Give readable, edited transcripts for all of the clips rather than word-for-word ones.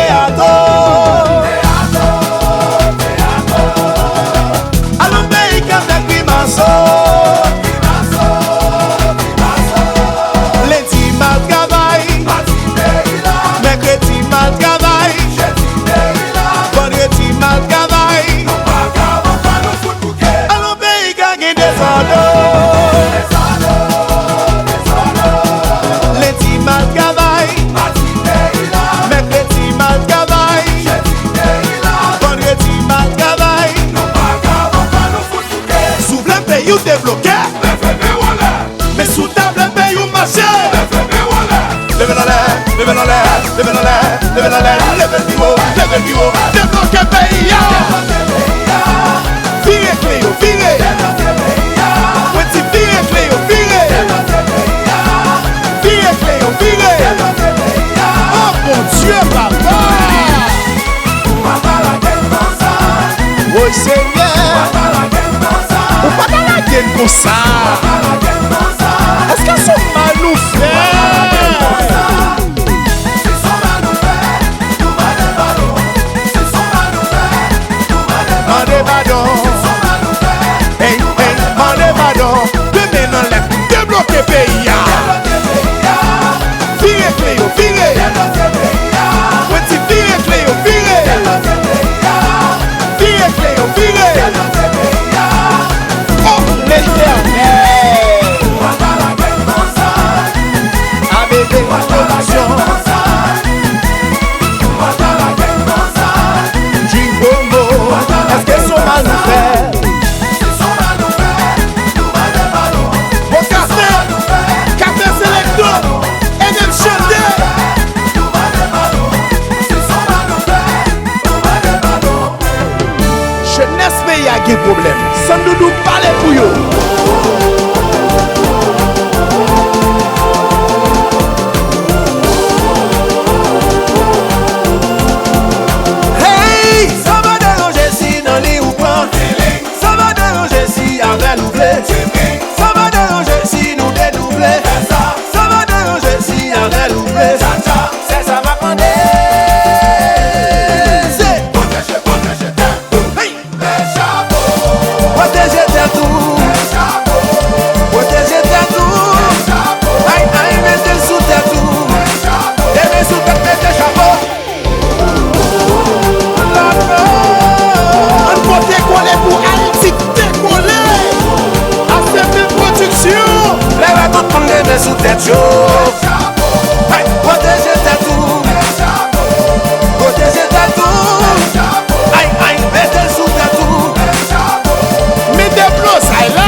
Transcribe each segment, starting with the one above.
teatro. Allons pays qui a fait grimaço. Lundi mal travail, mercredi mal travail, vendredi mal travail. Allons pays qui a gagné des ordres. Lundi mal travail, mercredi mal travail, vendredi mal travail. Sous le pays où t'es bloqué, mais sous table le pays où marché. Levez la l'air, levez la l'air, levez la l'air, levez la l'air, levez le niveau, débloquez pays. Virez Cléo, virez. Petit virez Cléo, virez. Virez Cléo, virez. Oh mon Dieu, papa. Oui Seigneur. Ou pas dans la gueule pour ça. Est-ce que son mal nous fait? Mandez badon. Hey, hey, mandez badon. Demain dans l'air, débloquez pays. Virez Cléo, virez. Petit virez Cléo, virez. Virez Cléo, virez. Oh, l'Éternel. Avec des solutions. Jingongo. Est-ce que son mal nous fait? Mon café sélecto. Et même chanter. Jeunesse pays a des problèmes. Sans nous parler pour eux. Hey, ça va déranger si dans les ou pas. Ça va déranger si avec l'oublé. Ça va déranger si nous dédoubler. Ça va déranger si avec l'oublé. C'est ça va prendre. C'est protéger tes tout. Protéger tes tout. Aïe, aïe, mettez sous tes tout. Et mets sous tes chapeaux. On peut décoller pour Haïti, décoller. Affaire de production. Les va tout le monde les met sous tes chapeaux. Protéger tes tout. Protéger tes tout. Aïe, aïe, mettez sous tes tout. Mettez plus, aïe là.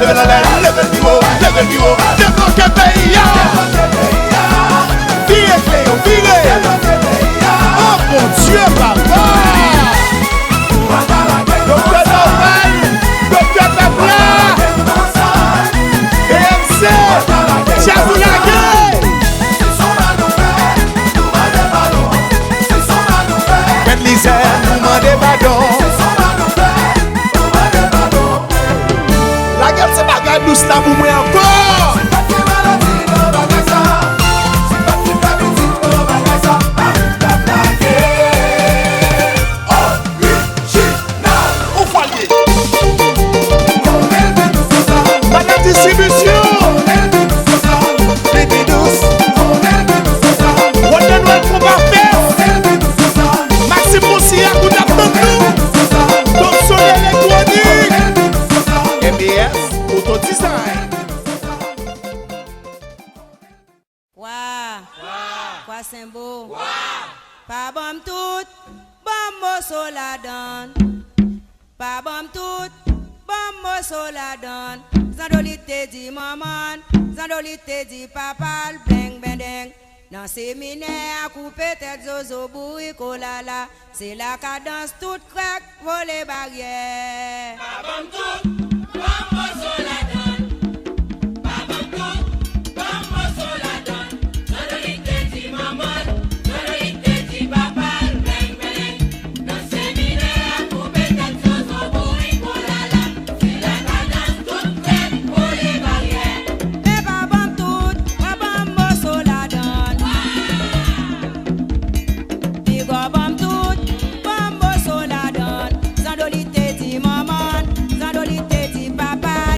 levez la l'air, levez le bureau, débloquez le pays. Virez Cléo, virez. Oh mon Dieu, papa. Docteur Normal, Docteur Pabla, EMC, Chaboulague. Ben Lisère, nous mandez badon. La gueule, c'est pas gade douce là pour moi encore. Distribution Baby douce Wonder Noël qu'on va faire Maxime Moussi à Gouda Bambou Top Son électronique MBS Auto Design. Waouh Quoi c'est beau Pas bon tout Bon so la donne Pas bon tout Bon so la donne Zandolite dit maman, Zandolite dit papa, bling bendeng. Dans séminaire, à couper tête zozo boui kolala. C'est la cadence toute craque, voler barrière.